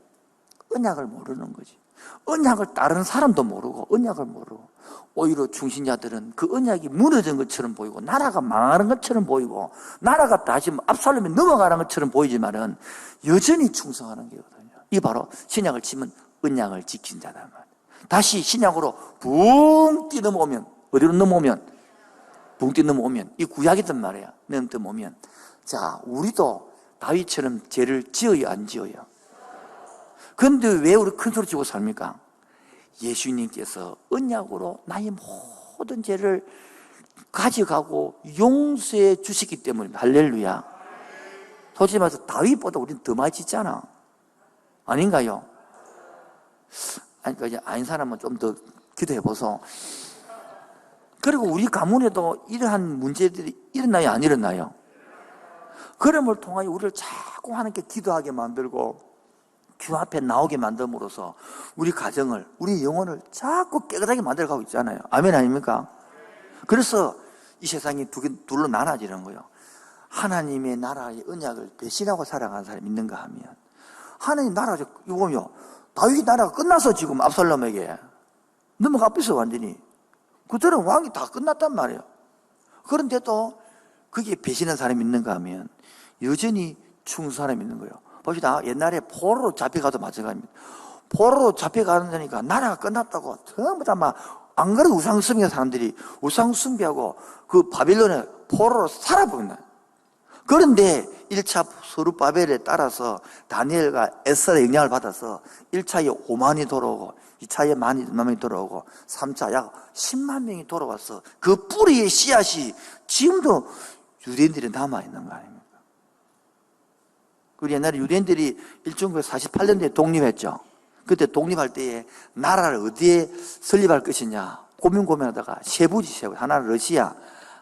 Speaker 1: 언약을 모르는 거지. 언약을 따르는 사람도 모르고 언약을 모르고 오히려 충신자들은 그 언약이 무너진 것처럼 보이고 나라가 망하는 것처럼 보이고 나라가 다시 압살롬이 넘어가는 것처럼 보이지만은 여전히 충성하는 거거든요. 이 바로 신약을 치면 언약을 지킨 자단 말이에요. 다시 신약으로 붕 뛰 넘어오면 어디로 넘어오면 붕 뛰 넘어오면 이 구약이란 말이에요. 넘어오면 자 우리도 다윗처럼 죄를 지어요 안 지어요? 그런데 왜 우리 큰 소리 치고 삽니까? 예수님께서 언약으로 나의 모든 죄를 가져가고 용서해 주시기 때문에 할렐루야. 솔직히 말해서 다윗보다 우리는 더 많이 짓잖아. 아닌가요? 아니, 그러니까 아닌 사람은 좀 더 기도해보소. 그리고 우리 가문에도 이러한 문제들이 일어나요, 안 일어나요? 그럼을 통하여 우리를 자꾸 하나님께 기도하게 만들고 주 앞에 나오게 만듦으로써 우리 가정을, 우리 영혼을 자꾸 깨끗하게 만들어가고 있잖아요. 아멘 아닙니까? 그래서 이 세상이 둘로 나눠지는 거예요. 하나님의 나라의 언약을 배신하고 살아가는 사람이 있는가 하면 하나님 나라, 이거 보면 다윗 나라가 끝나서 지금 압살롬에게 넘어가 버렸어 완전히. 그들은 왕이 다 끝났단 말이에요. 그런데도 거기에 배신한 사람이 있는가 하면 여전히 충성한 사람이 있는 거예요. 봅시다. 옛날에 포로로 잡혀가도 마찬가지입니다. 포로로 잡혀가니까 나라가 끝났다고 전부 다 막 안 그래도 우상 숭배하는 사람들이 우상 숭배하고 그 바빌론에 포로로 살아버린다. 그런데 1차 서룹바벨에 따라서 다니엘과 에스라의 영향을 받아서 1차에 5만이 돌아오고 2차에 10,000명이 돌아오고 3차 약 10만 명이 돌아와서 그 뿌리의 씨앗이 지금도 유대인들이 남아있는 거 아닙니까? 그 옛날에 유대인들이 1948년도에 독립했죠. 그때 독립할 때에 나라를 어디에 설립할 것이냐 고민하다가 세 하나는 러시아,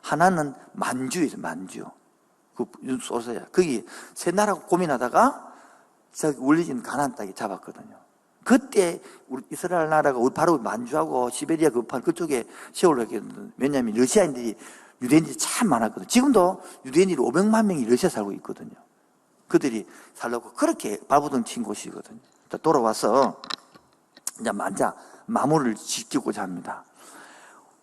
Speaker 1: 하나는 만주에서 만주. 그 소서야. 거기 세 나라 고민하다가 저기 울리진 가나안 땅에 잡았거든요. 그때 우리 이스라엘 나라가 바로 만주하고 시베리아 그쪽에 세우려고 했거든요. 왜냐하면 러시아인들이 유대인들이 참 많았거든요. 지금도 유대인들이 500만 명이 러시아 살고 있거든요. 그들이 살려고 그렇게 발버둥 친 곳이거든요. 돌아와서 이제 마무리를 짓고자 합니다.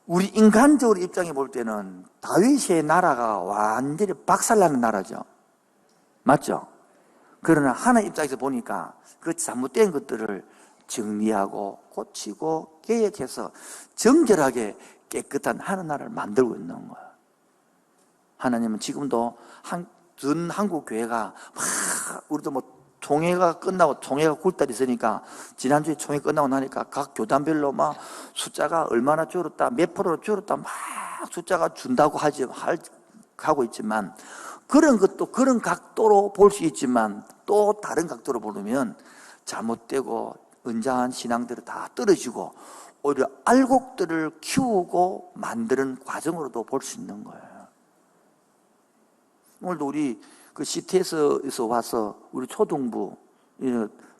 Speaker 1: 우리 인간적으로 입장에 볼 때는 다윗의 나라가 완전히 박살나는 나라죠. 맞죠? 그러나 하나님 입장에서 보니까 그 잘못된 것들을 정리하고 고치고 개혁해서 정결하게 깨끗한 하나님 나라를 만들고 있는 거예요. 하나님은 지금도 전 한국 교회가 막 우리도 뭐 총회가 끝나고 총회가 9월달에 있으니까 지난주에 총회 끝나고 나니까 각 교단별로 막 숫자가 얼마나 줄었다 몇 프로 줄었다 막 숫자가 준다고 하고 있지만 그런 것도 그런 각도로 볼 수 있지만 또 다른 각도로 보면 잘못되고 은장한 신앙들이 다 떨어지고 오히려 알곡들을 키우고 만드는 과정으로도 볼 수 있는 거예요. 오늘도 우리 그 CT에서 와서 우리 초등부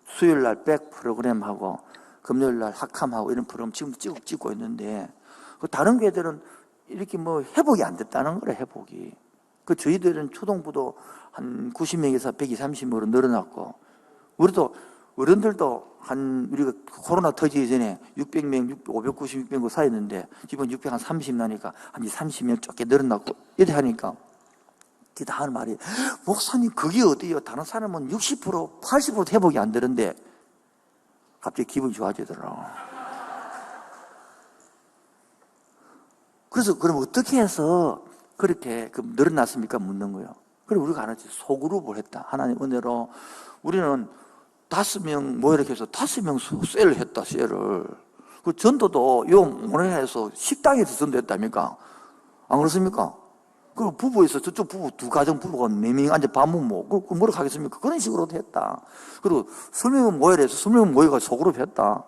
Speaker 1: 수요일날 백 프로그램하고 금요일날 학함하고 이런 프로그램 지금 찍고 있는데 그 다른 교회들은 이렇게 뭐 회복이 안 됐다는 거래. 회복이. 그 저희들은 초등부도 한 90명에서 130명으로 늘어났고 우리도 어른들도 우리가 코로나 터지기 전에 600명, 596명 사이였는데 지금 630 나니까 한 30명 좁게 늘어났고 이렇게 하니까 기다 하는 말이 목사님 그게 어디요? 다른 사람은 60% 80% 회복이 안 되는데 갑자기 기분이 좋아지더라고. 그래서 그럼 어떻게 해서 그렇게 늘어났습니까? 묻는 거예요. 그리고 우리가 하나씩 소그룹을 했다. 하나님 은혜로 우리는 5명 뭐 이렇게 해서 5명 셀을 했다. 셀을. 그 전도도 요 모내에서 식당에서 전도했답니까? 안 그렇습니까? 그리고 부부에서 저쪽 부부 두 가정 부부가 4명이 앉아 밥 먹고 그 뭐라고 하겠습니까? 그런 식으로도 했다. 그리고 20명은 모여라 해서 20명은 모여가 소그룹 했다.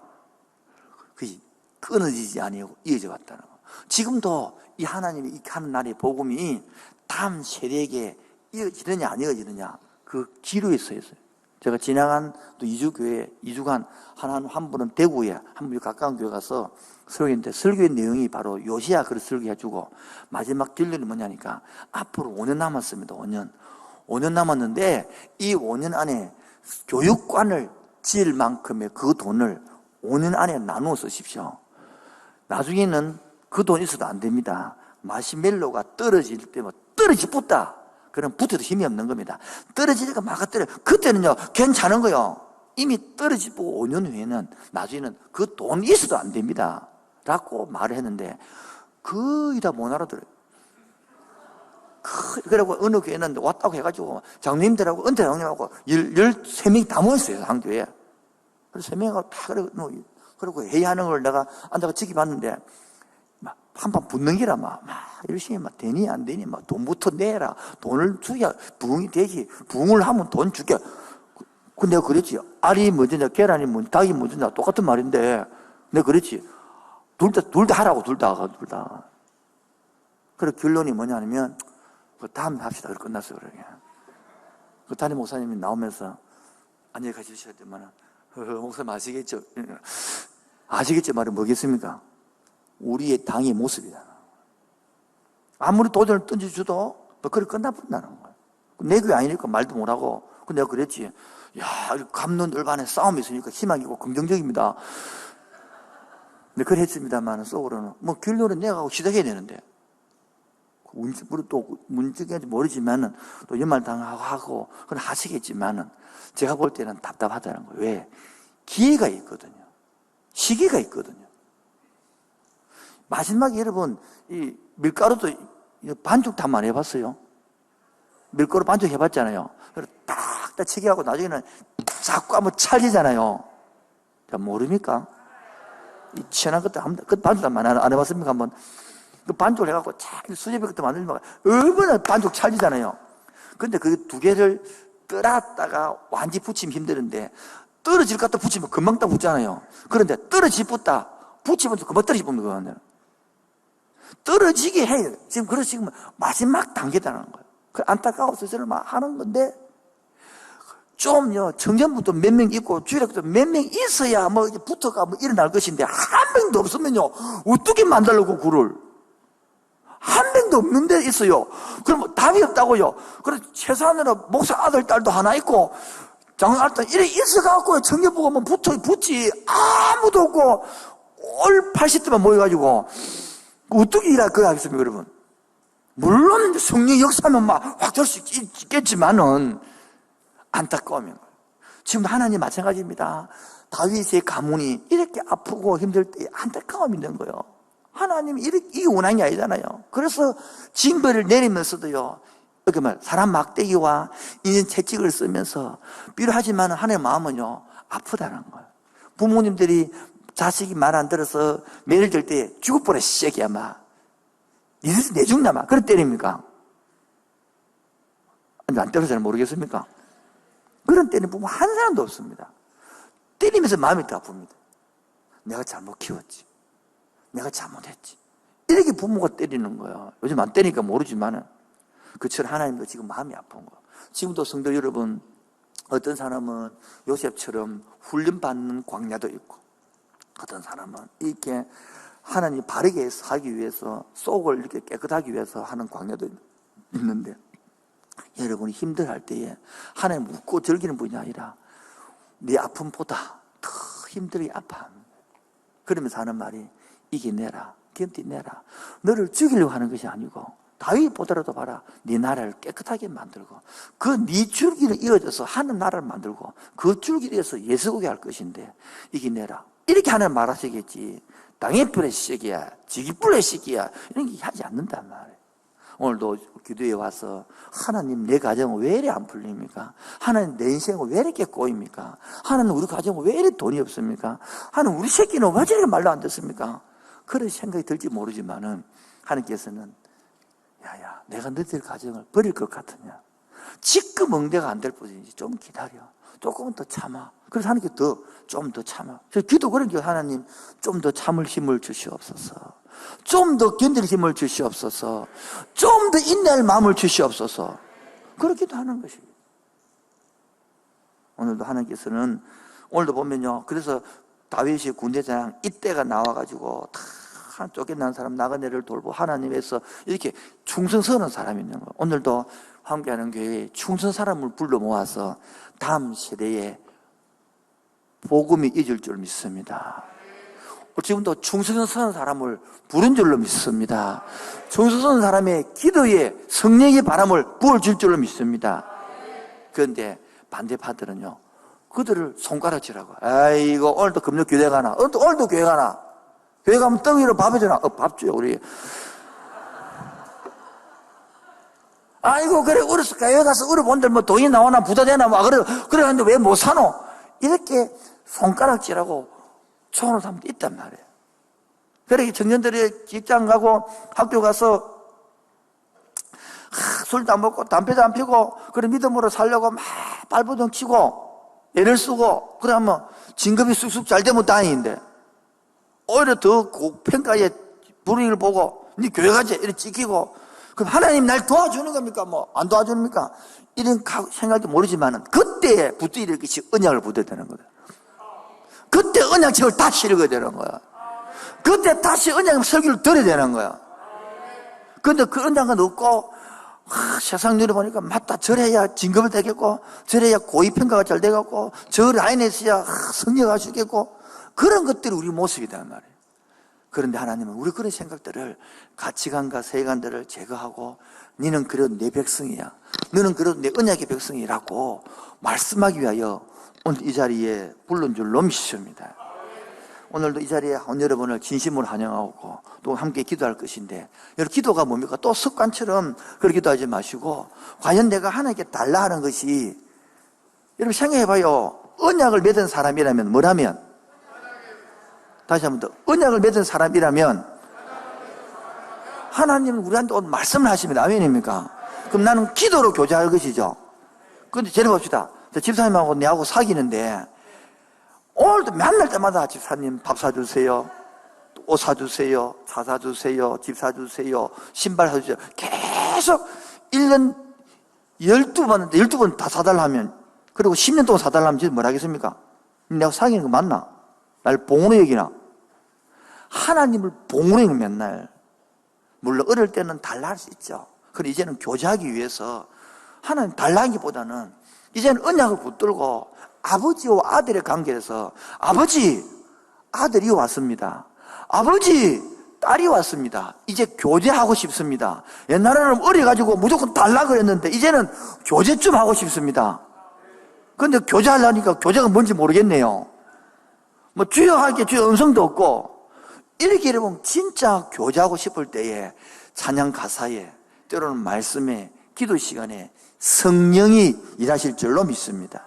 Speaker 1: 그게 끊어지지 아니고 이어져 갔다는 거. 지금도 이 하나님이 이 하는 날의 복음이 다음 세대에게 이어지느냐 안 이어지느냐 그 기로에 서 있어요. 제가 지나간 또 이주교회 이주간 한 분은 대구에 한 분이 가까운 교회 가서 설교했는데 설교의 내용이 바로 요시야 그걸 설교해주고 마지막 결론이 뭐냐니까 앞으로 5년 남았습니다. 5년 남았는데 이 5년 안에 교육관을 지을 만큼의 그 돈을 5년 안에 나누어 쓰십시오. 나중에는 그 돈 있어도 안 됩니다. 마시멜로가 떨어질 때면 떨어지 붙다. 그럼 붙어도 힘이 없는 겁니다. 떨어지니까 막 떨어져. 그때는요, 괜찮은 거요. 이미 떨어지고 5년 후에는, 나중에는 그 돈이 있어도 안 됩니다. 라고 말을 했는데, 거의 다 못 알아들어요. 그래고 어느 교회는 왔다고 해가지고, 장로님들하고, 은퇴 장로님하고 13명이 다 모였어요, 한 교회에. 그래서 3명하고 다, 그리고 회의하는 걸 내가 앉아서 지켜봤는데, 한판 붙는 기라 막 열심히 되니 안 되니 돈부터 내라. 돈을 주야 부흥이 되지. 부흥을 하면 돈 줄게. 근데 내가 그랬지. 알이 먼저냐 계란이 먼저 닭이 먼저냐 똑같은 말인데 내가 그랬지. 둘 다 하라고 둘 다. 그래 결론이 뭐냐면 그 다음에 합시다. 그래 끝났어 그러게. 그 담임 목사님이 나오면서 안녕히 가시셔야 되면 목사님 아시겠죠? 아시겠죠? 말이 뭐겠습니까? 우리의 당의 모습이다. 아무리 도전을 던져줘도 그래 끝나버린다는 거야. 내 교회 아니니까 말도 못하고. 근데 내가 그랬지. 야, 감론 을반에 싸움이 있으니까 희망이고 긍정적입니다. 근데 그랬습니다만 속으로는 뭐 결론은 내가 하고 시작해야 되는데 우리 또 문득인지 모르지만은 또 연말당하고 그건 하시겠지만은 제가 볼 때는 답답하다는 거예요. 왜? 기회가 있거든요. 시기가 있거든요. 마지막에 여러분, 이 밀가루도 반죽 다 많이 해봤어요? 밀가루 반죽 해봤잖아요. 딱딱 치게 하고 나중에는 자꾸 한번 찰지잖아요. 모릅니까? 이 치연한 것도 그 반죽 많이 안 해봤습니까? 한번 그 반죽을 해갖고 수제비 것도 만들면 얼마나 반죽 찰지잖아요. 근데 그 두 개를 떨었다가 완전히 붙이면 힘드는데 떨어질 것 같다 붙이면 금방 딱 붙잖아요. 그런데 떨어지 붙다 붙이면 금방 떨어지 붙는 거예요. 떨어지게 해요. 지금 그래서 지금 마지막 단계다는 거예요. 그 안타까워서 저를 막 하는 건데 좀요 청년부터 몇 명 있고 주일학교도 몇 명 있어야 뭐 붙어가 뭐 일어날 것인데 한 명도 없으면요 어떻게 만들려고 굴을 한 명도 없는데 있어요. 그럼 답이 없다고요. 그래서 최소한으로 목사 아들 딸도 하나 있고 장로딸도 이래 있어갖고 청년부가 뭐 붙지 아무도 없고 올 80대만 모여가지고 어떻게 일할 거야 하겠습니까 여러분? 물론 성령 역사는 막 확 될 수 있겠지만은 안타까우면 지금 하나님 마찬가지입니다. 다윗의 가문이 이렇게 아프고 힘들 때 안타까움이 있는 거예요. 하나님이 이게 원한 게 아니잖아요. 그래서 징벌을 내리면서도요 이렇게 말 사람 막대기와 인연 채찍을 쓰면서 필요하지만 하나님의 마음은요 아프다는 거예요. 부모님들이 자식이 말 안 들어서 매를 들 때 죽어버려 시작이야 막 니들 내 죽나 막 그래 때립니까? 안 때려서 잘 모르겠습니까? 그런 때리는 부모 한 사람도 없습니다. 때리면서 마음이 더 아픕니다. 내가 잘못 키웠지. 내가 잘못했지. 이렇게 부모가 때리는 거예요. 요즘 안 때리니까 모르지만은 그처럼 하나님도 지금 마음이 아픈 거예요. 지금도 성도 여러분 어떤 사람은 요셉처럼 훈련받는 광야도 있고 어떤 사람은 이렇게 하나님 바르게 살기 위해서 속을 이렇게 깨끗하기 위해서 하는 광야도 있는데 여러분이 힘들할 때에 하나님 웃고 즐기는 분이 아니라 네 아픔보다 더 힘들게 아파합니다. 그러면서 하는 말이 이겨내라, 견디내라. 너를 죽이려고 하는 것이 아니고 다윗보다라도 봐라. 네 나라를 깨끗하게 만들고 그 네 줄기를 이어져서 하는 나라를 만들고 그 줄기를 이어서 예수고게 할 것인데 이겨내라. 이렇게 하나님 말하시겠지. 땅의 뿔의 시기야, 지기 뿔의 시기야 이런 게 하지 않는단 말이에요. 오늘도 기도에 와서 하나님 내 가정은 왜 이래 안 풀립니까? 하나님 내 인생은 왜 이렇게 꼬입니까? 하나님 우리 가정은 왜 이래 돈이 없습니까? 하나님 우리 새끼는 왜 저렇게 말도 안 듣습니까? 그런 생각이 들지 모르지만은 하나님께서는 야야 내가 너희들 가정을 버릴 것 같으냐? 지금 응대가 안 될 뿐이지 좀 기다려. 조금은 더 참아. 그래서 하나님께 좀 더 참아. 그래서 기도 그런 게 하나님 좀 더 참을 힘을 주시옵소서. 좀 더 견딜 힘을 주시옵소서. 좀 더 인내할 마음을 주시옵소서. 그렇기도 하는 것입니다. 오늘도 하나님께서는 오늘도 보면요. 그래서 다윗이 군대장 이때가 나와가지고 다 쫓겨난 사람 나그네를 돌보 하나님에서 이렇게 충성서는 사람이 있는 거예요. 오늘도 함께하는 교회에 충성 사람을 불러 모아서 다음 세대에 복음이 잊을 줄 믿습니다. 지금도 충성스러운 사람을 부른 줄로 믿습니다. 충성스러운 사람의 기도에 성령의 바람을 부어줄 줄로 믿습니다. 그런데 반대파들은요, 그들을 손가락질하고, 아이고, 오늘도 금요 교회 가나? 오늘도 교회 가나? 교회 가면 떡 위로 밥 해주나? 밥 줘요, 우리. 아이고, 그래, 어렸을 교회 가서 어려본들 뭐 돈이 나오나 부자 되나 뭐, 그래, 근데 왜 못 사노? 이렇게 손가락질하고 초원을 사람도 있단 말이에요. 그래, 청년들이 직장 가고 학교 가서 술도 안 먹고 담배도 안 피고 그래 믿음으로 살려고 막 발버둥 치고 애를 쓰고 그러면 진급이 쑥쑥 잘 되면 다행인데 오히려 더 고평가의 불이익을 보고 네 교회 가지 이렇게 찍히고 그럼 하나님 날 도와주는 겁니까? 뭐 안 도와줍니까? 이런 생각도 모르지만은 그때에 붙들일 것이 언약을 붙여야 되는 거예요. 그때 언약책을 다시 읽어야 되는 거야. 그때 다시 언약 설교를 들어야 되는 거야. 근데 그 언약은 없고 세상 눈에 보니까 맞다 저래야 진급을 되겠고 저래야 고위평가가 잘 되겠고 저 라인에 있어야 성령할 수 있겠고 그런 것들이 우리 모습이란 말이에요. 그런데 하나님은 우리 그런 생각들을, 가치관과 세관들을 제거하고 너는 그런 내 백성이야, 너는 그런 내 언약의 백성이라고 말씀하기 위하여 오늘 이 자리에 불러준 줄 믿습니다. 오늘도 이 자리에 여러분을 진심으로 환영하고 또 함께 기도할 것인데, 여러분 기도가 뭡니까? 또 습관처럼 그렇게 기도하지 마시고, 과연 내가 하나님께 달라 하는 것이, 여러분 생각해봐요. 언약을 맺은 사람이라면 뭐라면? 다시 한 번 더, 언약을 맺은 사람이라면 하나님은 우리한테 오늘 말씀을 하십니다. 아멘입니까? 그럼 나는 기도로 교제할 것이죠. 그런데 제를 봅시다. 집사님하고 내하고 사귀는데 오늘도 만날 때마다 집사님 밥 사주세요, 옷 사주세요, 차 사주세요, 집 사주세요, 신발 사주세요. 계속 1년 12번 다 사달라 하면, 그리고 10년 동안 사달라 하면 지금 뭐라 하겠습니까? 내가 사귀는 거 맞나? 날 봉으로 여기나? 하나님을 봉으로 여기는 맨날. 물론 어릴 때는 달라 할 수 있죠. 그런데 이제는 교제하기 위해서 하나님 달라하기보다는 이제는 언약을 붙들고 아버지와 아들의 관계에서, 아버지, 아들이 왔습니다. 아버지, 딸이 왔습니다. 이제 교제하고 싶습니다. 옛날에는 어려가지고 무조건 달라 그랬는데 이제는 교제 좀 하고 싶습니다. 그런데 교제하려니까 교제가 뭔지 모르겠네요. 뭐 주여 하기에 주여 음성도 없고, 이렇게 여러분 진짜 교제하고 싶을 때에 찬양 가사에, 때로는 말씀에, 기도 시간에 성령이 일하실 줄로 믿습니다.